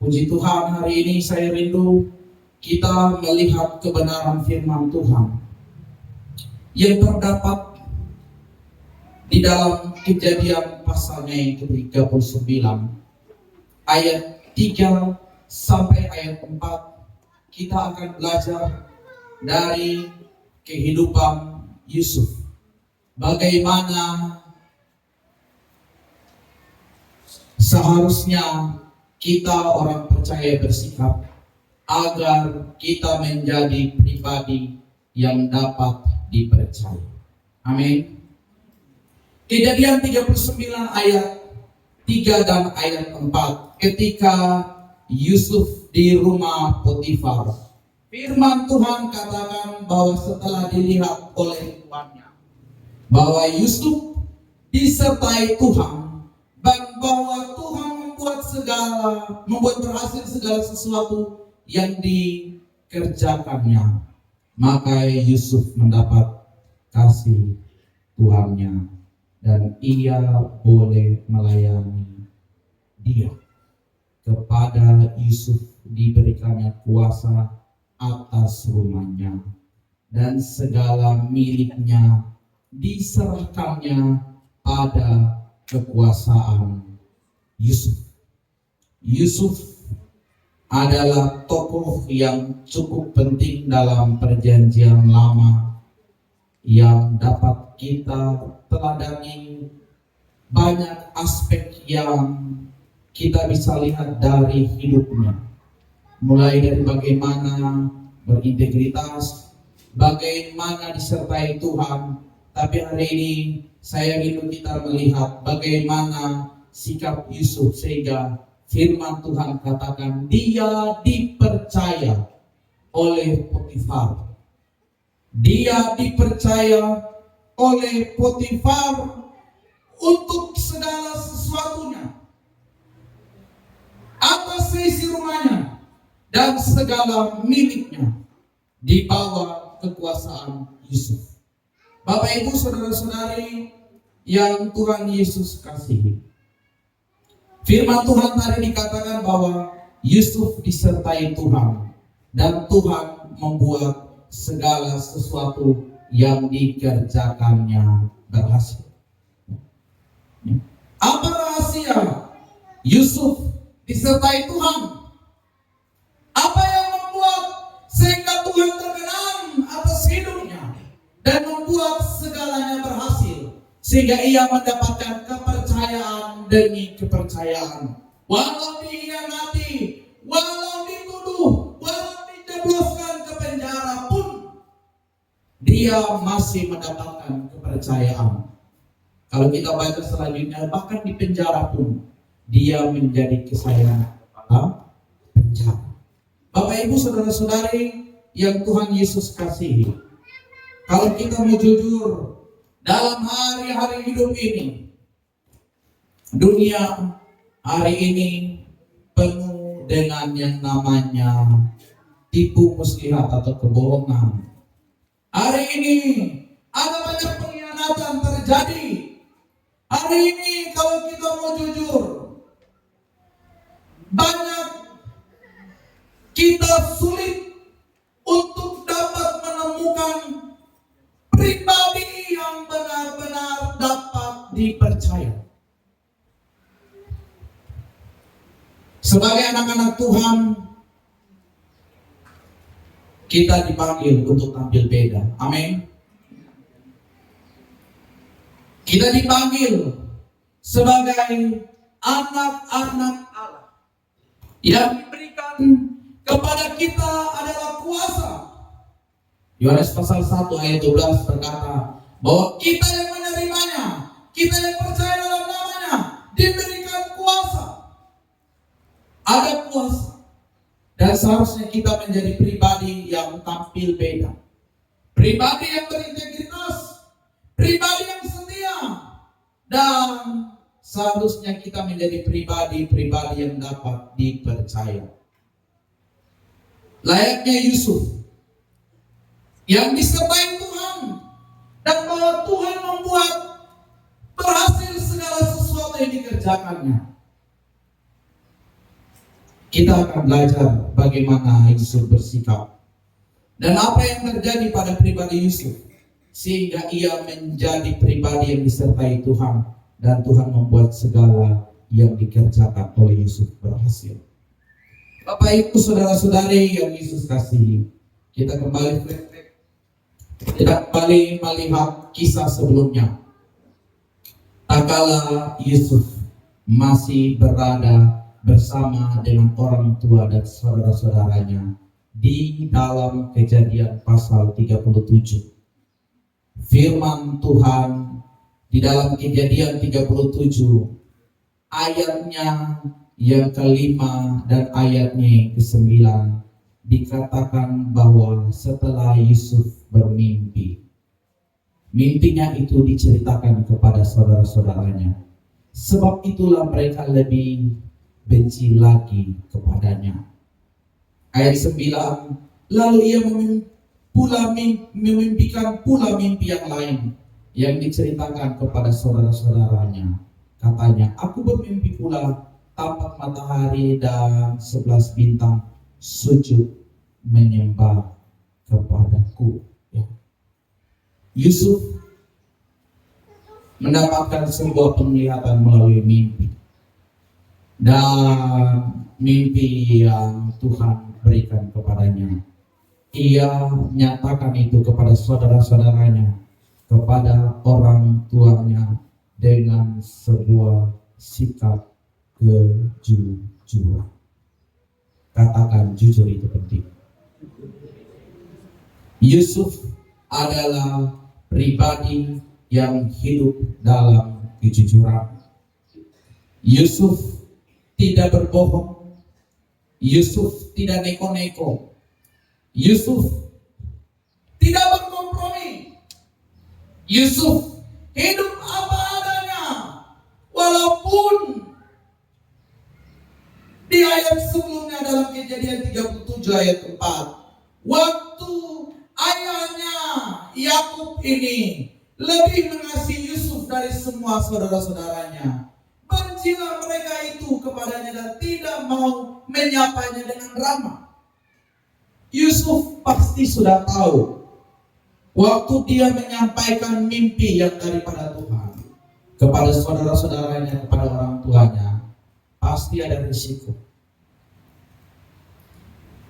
Puji Tuhan, hari ini saya rindu kita melihat kebenaran firman Tuhan yang terdapat di dalam Kejadian pasalnya yang ke-39 ayat 3 sampai ayat 4. Kita akan belajar dari kehidupan Yusuf, bagaimana seharusnya kita orang percaya bersikap agar kita menjadi pribadi yang dapat dipercaya. Amin. Kejadian 39 ayat 3 dan ayat 4. Ketika Yusuf di rumah Potifar, firman Tuhan katakan bahwa setelah dilihat oleh tuannya bahwa Yusuf disertai Tuhan dan bahwa Tuhan membuat berhasil segala sesuatu yang dikerjakannya, maka Yusuf mendapat kasih tuannya dan ia boleh melayani dia. Kepada Yusuf diberikannya kuasa atas rumahnya dan segala miliknya diserahkannya pada kekuasaan Yusuf. Yusuf adalah tokoh yang cukup penting dalam perjanjian lama yang dapat kita teladani. Banyak aspek yang kita bisa lihat dari hidupnya, mulai dari bagaimana berintegritas, bagaimana disertai Tuhan. Tapi hari ini saya rindu kita melihat bagaimana sikap Yusuf, sehingga firman Tuhan katakan dia dipercaya oleh Potifar. Dia dipercaya oleh Potifar untuk segala sesuatunya, atas seisi rumahnya dan segala miliknya di bawah kekuasaan Yusuf. Bapak Ibu saudara-saudari yang Tuhan Yesus kasihi, firman Tuhan tadi dikatakan bahwa Yusuf disertai Tuhan dan Tuhan membuat segala sesuatu yang dikerjakannya berhasil. Apa rahasia Yusuf disertai Tuhan? Apa yang membuat sehingga Tuhan terkenal atas hidupnya dan membuat segalanya berhasil, sehingga ia mendapatkan kepercayaan demi kepercayaan. Walau dikhianati, walau dituduh, walau dijebloskan ke penjara pun, dia masih mendapatkan kepercayaan. Kalau kita baca selanjutnya, bahkan di penjara pun dia menjadi kesayangan penjara. Bapak Ibu saudara-saudari yang Tuhan Yesus kasihi, kalau kita mau jujur dalam hari-hari hidup ini, dunia hari ini penuh dengan yang namanya tipu muslihat atau kebohongan. Hari ini ada banyak pengkhianatan terjadi. Hari ini kalau kita mau jujur, banyak kita sulit untuk dapat menemukan pribadi yang benar-benar dapat dipercaya. Sebagai anak-anak Tuhan, kita dipanggil untuk tampil beda. Amin. Kita dipanggil sebagai anak-anak Allah. Yang diberikan kepada kita adalah kuasa. Yohanes pasal 1 ayat 12 berkata bahwa kita yang menerimanya, kita yang percaya dalam namanya, diberikan kuasa. Ada kuasa. Dan seharusnya kita menjadi pribadi yang tampil beda. Pribadi yang berintegritas, pribadi yang setia, dan seharusnya kita menjadi pribadi yang dapat dipercaya. Layaknya Yusuf yang disertai Tuhan dan bahwa Tuhan membuat berhasil segala sesuatu yang dikerjakannya. kita akan belajar bagaimana Yusuf bersikap dan apa yang terjadi pada pribadi Yusuf sehingga ia menjadi pribadi yang disertai Tuhan dan Tuhan membuat segala yang dikerjakan oleh Yusuf berhasil. Bapak Ibu saudara-saudari yang Yesus kasihi, kita kembali flashback, kita kembali melihat kisah sebelumnya. Tak kala Yusuf masih berada bersama dengan orang tua dan saudara-saudaranya di dalam Kejadian pasal 37. Firman Tuhan di dalam Kejadian 37 ayatnya yang kelima dan ayatnya yang ke-9 dikatakan bahwa setelah Yusuf bermimpi, mimpinya itu diceritakan kepada saudara-saudaranya. Sebab itulah mereka lebih benci lagi kepadanya. Ayat 9, lalu ia memimpikan pula mimpi yang lain yang diceritakan kepada saudara-saudaranya. Katanya, aku bermimpi pula tampak matahari dan 11 bintang sujud menyembah kepadaku. Ya. Yusuf mendapatkan sebuah penglihatan melalui mimpi, dan mimpi yang Tuhan berikan kepadanya, ia nyatakan itu kepada saudara-saudaranya, kepada orang tuanya dengan sebuah sikap kejujuran. Katakan jujur itu penting. Yusuf adalah pribadi yang hidup dalam kejujuran. Yusuf tidak berbohong. Yusuf tidak neko-neko. Yusuf tidak berkompromi. Yusuf hidup apa adanya. Walaupun di ayat sebelumnya dalam Kejadian 37 ayat 4, waktu ayahnya Yakub ini lebih mengasihi Yusuf dari semua saudara-saudaranya, bencilah mereka itu kepadanya dan tidak mau menyapanya dengan ramah. Yusuf pasti sudah tahu waktu dia menyampaikan mimpi yang daripada Tuhan kepada saudara-saudaranya, kepada orang tuanya, pasti ada risiko.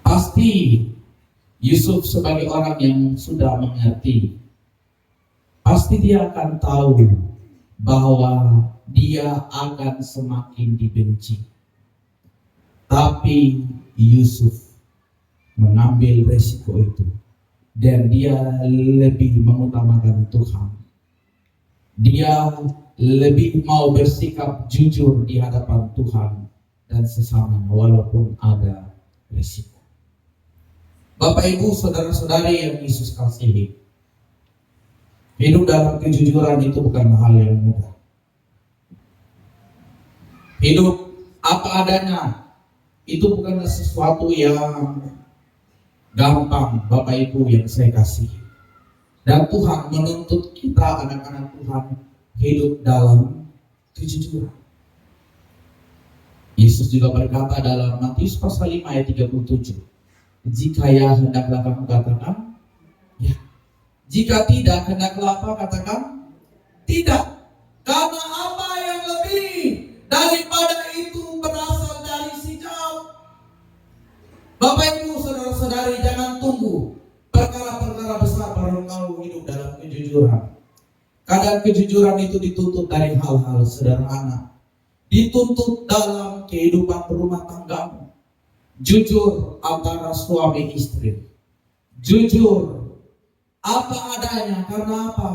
Pasti Yusuf sebagai orang yang sudah mengerti, pasti dia akan tahu bahwa dia akan semakin dibenci. Tapi Yusuf mengambil resiko itu dan dia lebih mengutamakan Tuhan. Dia lebih mau bersikap jujur di hadapan Tuhan dan sesamanya walaupun ada resiko. Bapak Ibu saudara-saudari yang Yesus kasihi, hidup dalam kejujuran itu bukan hal yang mudah. Hidup apa adanya itu bukanlah sesuatu yang gampang, Bapak Ibu yang saya kasihi. Dan Tuhan menuntut kita anak-anak Tuhan hidup dalam kejujuran. Yesus juga berkata dalam Matius pasal 5 ayat 37, jika ya hendaklah kamu katakan ya, jika tidak hendaklah apa katakan tidak, karena apa yang lebih daripada itu berasal dari sikap. Bapak Ibu saudara-saudari, jangan tunggu perkara-perkara besar baru engkau hidup dalam kejujuran. Kadang kejujuran itu dituntut dari hal-hal sederhana, dituntut dalam kehidupan rumah tanggamu. Jujur antara suami istri, jujur apa adanya. Karena apa?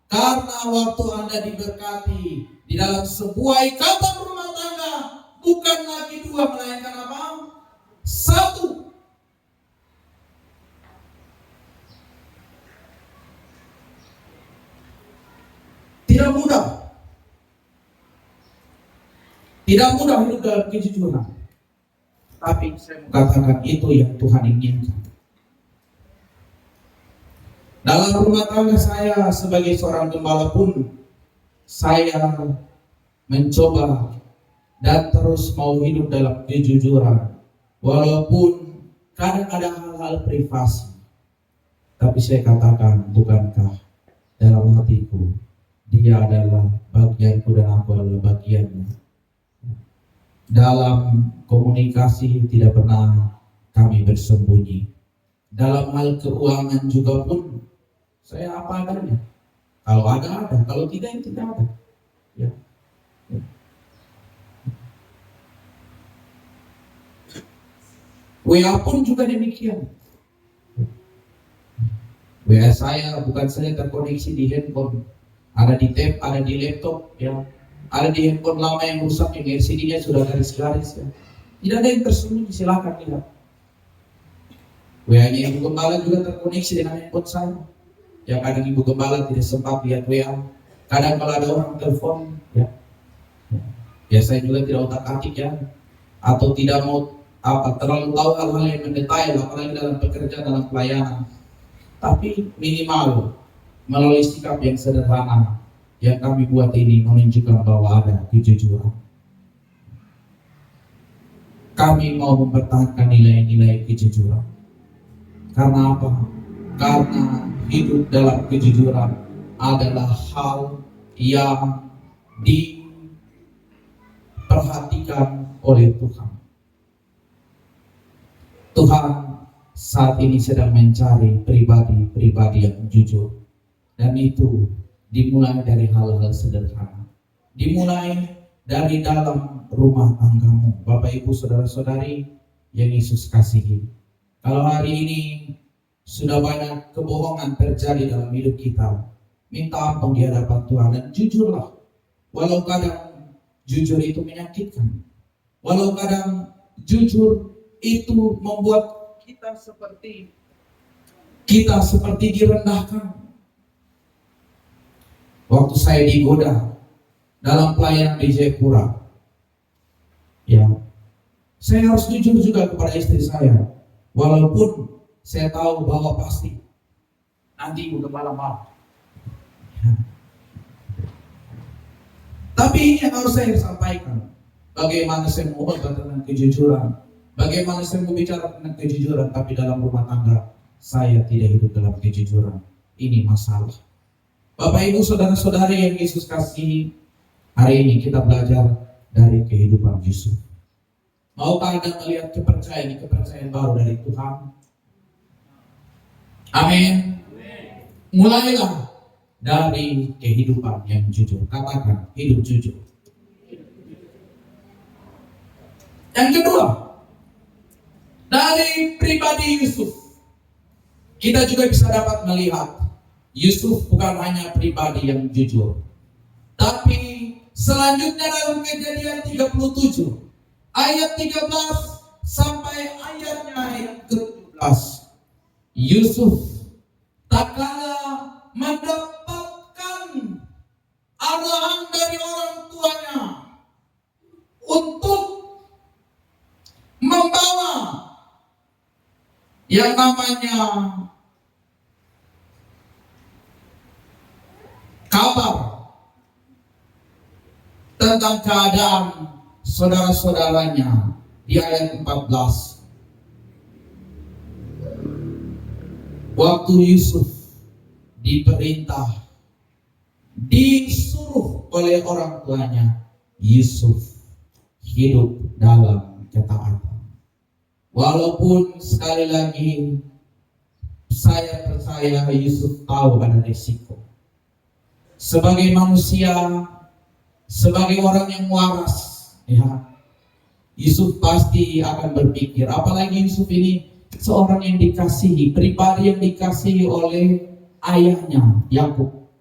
Karena waktu Anda diberkati di dalam sebuah ikatan rumah tangga, bukan lagi dua melainkan apa? Satu. Tidak mudah. Tidak mudah hidup dalam kejujuran. Tapi saya mengatakan itu yang Tuhan inginkan. Dalam rumah tangga saya sebagai seorang gembala pun, saya mencoba dan terus mau hidup dalam kejujuran. Walaupun kadang ada hal-hal privasi, tapi saya katakan, bukankah dalam hatiku dia adalah bagianku dan aku adalah bagiannya. Dalam komunikasi tidak pernah kami bersembunyi. Dalam hal keuangan juga pun saya apa adanya. Kalau ada, kalau tidak ada. Ya. WA pun juga demikian. WA saya bukan saja terkoneksi di handphone, ada di tab, ada di laptop, ya, ada di handphone lama yang rusak, yang LCD-nya sudah garis-garis, ya. Tidak ada yang tersembunyi, silakan lihat. WA-nya Ibu Gembala juga terkoneksi dengan handphone saya. Ya, kadang Ibu Gembala tidak sempat lihat WA. Kadang kalau ada orang telepon, ya saya juga tidak otak-atik, ya, atau tidak mau terlalu tahu hal-hal yang mendetail, apalagi dalam pekerjaan, dalam pelayanan. Tapi minimal melalui sikap yang sederhana yang kami buat ini menunjukkan bahwa ada kejujuran. Kami mau mempertahankan nilai-nilai kejujuran. Karena apa? Karena hidup dalam kejujuran adalah hal yang diperhatikan oleh Tuhan. Tuhan saat ini sedang mencari pribadi-pribadi yang jujur. Dan itu dimulai dari hal-hal sederhana. Dimulai dari dalam rumah tanggamu, Bapak Ibu Saudara-saudari yang Yesus kasihi. Kalau hari ini sudah banyak kebohongan terjadi dalam hidup kita, minta ampun di hadapan Tuhan dan jujurlah. Walau kadang jujur itu menyakitkan, walau kadang jujur itu membuat kita seperti direndahkan. Waktu saya digoda dalam pelayanan di Jayapura, ya, saya harus jujur juga kepada istri saya, walaupun saya tahu bahwa pasti nanti Ibu Gembala marah. Tapi ini yang harus saya sampaikan. Bagaimana saya mau tentang kejujuran, bagaimana saya mau bicara tentang kejujuran, tapi dalam rumah tangga saya tidak hidup dalam kejujuran. Ini masalah. Bapak Ibu Saudara-saudari yang Yesus kasihi, hari ini kita belajar dari kehidupan Yusuf. Maukah Anda melihat kepercayaan baru dari Tuhan? Amin. Mulailah dari kehidupan yang jujur. Katakan, hidup jujur. Yang kedua, dari pribadi Yusuf, kita juga bisa dapat melihat Yusuf bukan hanya pribadi yang jujur, tapi selanjutnya dalam Kejadian 37 ayat 13 sampai ayatnya yang ke-17, Yusuf tak kalah mendapatkan arahan dari orang tuanya untuk membawa yang namanya kabar tentang keadaan saudara-saudaranya di ayat 14. Waktu Yusuf diperintah, disuruh oleh orang tuanya, Yusuf hidup dalam ketaatan. Walaupun sekali lagi saya percaya Yusuf tahu ada risiko. Sebagai manusia, sebagai orang yang waras, ya, Yusuf pasti akan berpikir, apalagi Yusuf ini seorang yang dikasihi, pribadi yang dikasihi oleh ayahnya Yakub.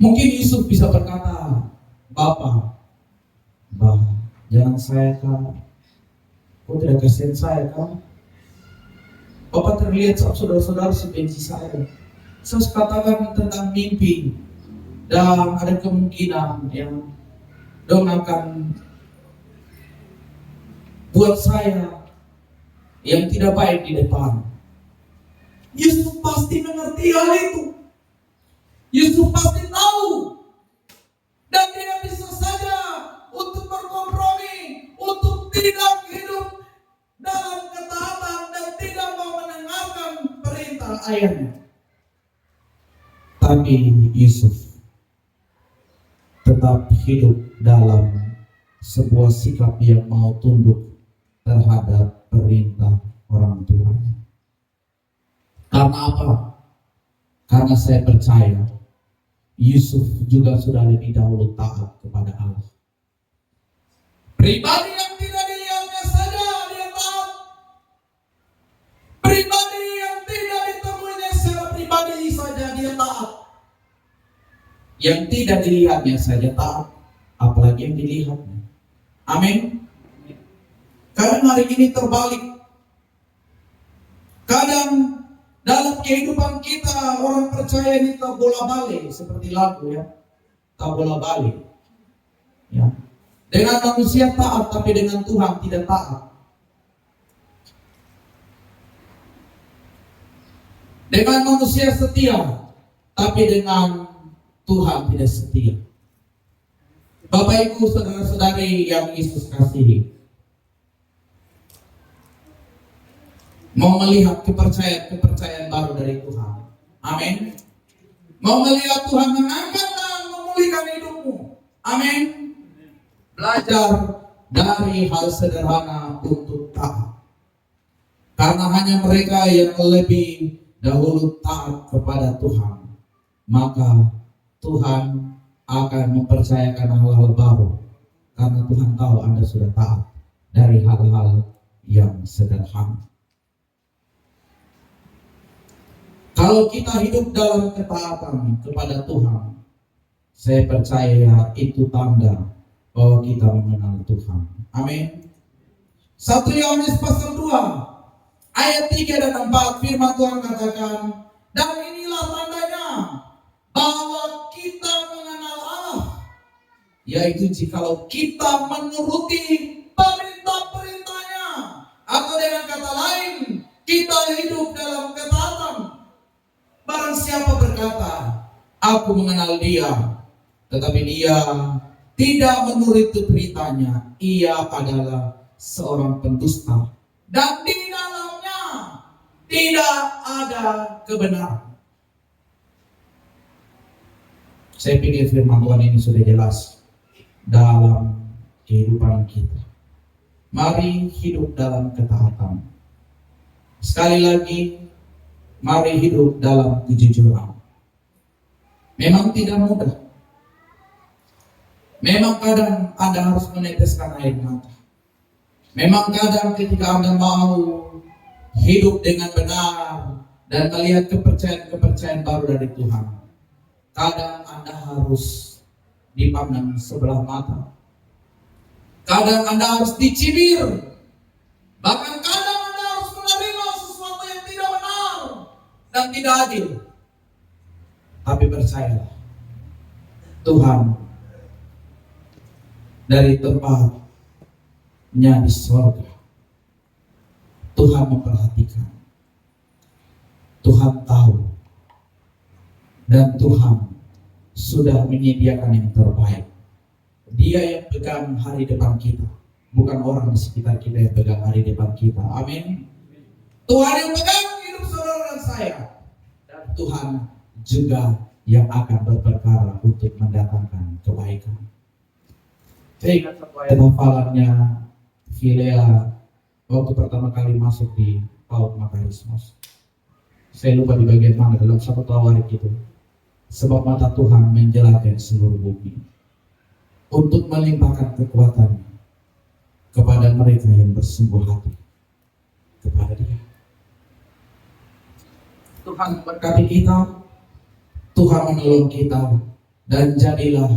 Mungkin Yusuf bisa berkata, Bapak, jangan saya kan, kau tidak kasihan saya kan? Bapak terlihat saudara-saudara sebenci saya. Saya katakan tentang mimpi, dan ada kemungkinan yang dong akan buat saya yang tidak baik di depan. Yusuf pasti mengerti hal itu. Yusuf pasti tahu, dan dia bisa saja untuk berkompromi, untuk tidak hidup ayahnya. Tapi Yusuf tetap hidup dalam sebuah sikap yang mau tunduk terhadap perintah orang tuanya. Karena apa? Karena saya percaya Yusuf juga sudah lebih dahulu taat kepada Allah. Pribadi yang tidak dilihatnya saja dia taat. Pribadi yang tidak ditemuinya secara pribadi saja dia taat. Yang tidak dilihatnya saja taat, apalagi yang dilihatnya. Amin. Kadang hari ini terbalik. Kadang dalam kehidupan kita orang percaya ini tak bola balik, seperti lagu ya, tak bola balik. Ya. Dengan manusia taat, tapi dengan Tuhan tidak taat. Dengan manusia setia, tapi dengan Tuhan tidak setia. Bapak Ibu saudara-saudari yang Yesus kasihi, mau melihat kepercayaan baru dari Tuhan. Amin. Mau melihat Tuhan mengangkat dan memulihkan hidupmu. Amin. Belajar dari hal sederhana untuk taat. Karena hanya mereka yang lebih dahulu taat kepada Tuhan, maka Tuhan akan mempercayakan hal-hal baru. Karena Tuhan tahu Anda sudah taat dari hal-hal yang sederhana. Kalau kita hidup dalam ketaatan kepada Tuhan, saya percaya itu tanda bahwa kita mengenal Tuhan. Amin. 1 Yohanes pasal 2 ayat 3 dan 4 firman Tuhan katakan, dan inilah tandanya bahwa kita mengenal Allah, yaitu jikalau kita menuruti perintah-perintahnya, atau dengan kata lain, kita hidup dalam ketaatan. Barang siapa berkata, aku mengenal dia, tetapi dia tidak menuruti perintahnya, ia adalah seorang pendusta, dan di dalamnya tidak ada kebenaran. Saya pikir firman Tuhan ini sudah jelas dalam kehidupan kita. Mari hidup dalam ketaatan. Sekali lagi, mari hidup dalam kejujuran. Memang tidak mudah. Memang kadang Anda harus meneteskan air mata. Memang kadang ketika Anda mau hidup dengan benar dan melihat kepercayaan baru dari Tuhan, kadang Anda harus dipandang sebelah mata. Kadang Anda harus dicibir. Bahkan kadang Anda harus menerima sesuatu yang tidak benar dan tidak adil. Tapi percayalah, Tuhan dari tempatnya di surga, Tuhan memperhatikan, Tuhan tahu, dan Tuhan sudah menyediakan yang terbaik. Dia yang pegang hari depan kita, bukan orang di sekitar kita yang pegang hari depan kita. Amin. Tuhan yang pegang hidup saudara dan saya, dan Tuhan juga yang akan berperkara untuk mendatangkan kebaikan. Saya ingat satu ayat hafalannya Filea waktu pertama kali masuk di PAUD Makarismos. Saya lupa di bagian mana dalam satu tawarik itu. Sebab mata Tuhan menjelajahi seluruh bumi untuk melimpahkan kekuatan kepada mereka yang bersungguh hati kepada Dia. Tuhan berkati kita, Tuhan menolong kita, dan jadilah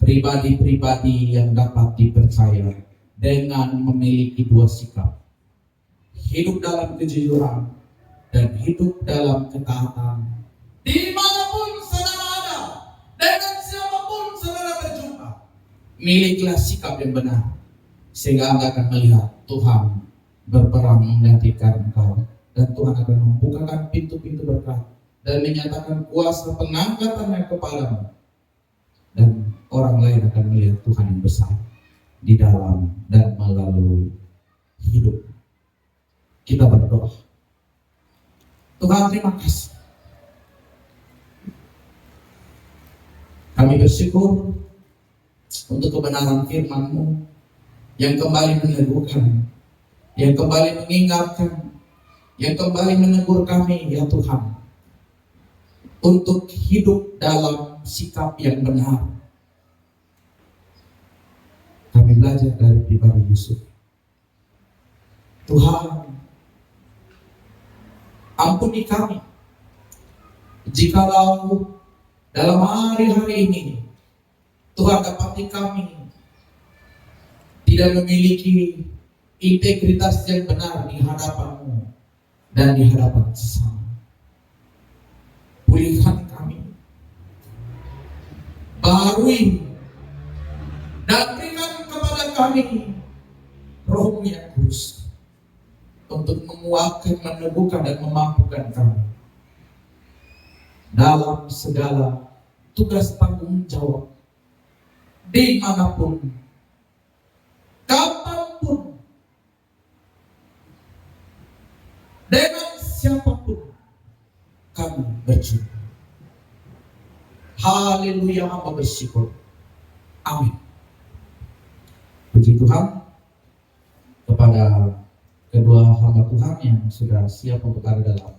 pribadi-pribadi yang dapat dipercaya dengan memiliki dua sikap: hidup dalam kejujuran dan hidup dalam ketaatan. Dimanapun saudara ada, dengan siapapun saudara berjumpa, milikilah sikap yang benar, sehingga Anda akan melihat Tuhan berperang menggantikan engkau, dan Tuhan akan membukakan pintu-pintu berkat dan menyatakan kuasa pengangkatannya kepadamu, dan orang lain akan melihat Tuhan yang besar di dalam dan melalui hidup. Kita berdoa. Tuhan, terima kasih. Kami bersyukur untuk kebenaran firman-Mu yang kembali meneguhkan, yang kembali mengingatkan, yang kembali menegur kami, ya Tuhan, untuk hidup dalam sikap yang benar. Kami belajar dari pribadi Yusuf. Tuhan, ampuni kami jikalau dalam hari-hari ini Tuhan dapati kami tidak memiliki integritas yang benar di hadapan-Mu dan di hadapan sesama. Pulihkan kami, barui dan berikan kepada kami Roh-Mu yang kudus untuk menguatkan, meneguhkan dan memampukan kami dalam segala tugas tanggung jawab, dimanapun, kapanpun, dengan siapapun kami berjumpa. Haleluya, hamba bersyukur. Amin. Puji Tuhan kepada kedua hamba Tuhan yang sudah siap untuk ada dalam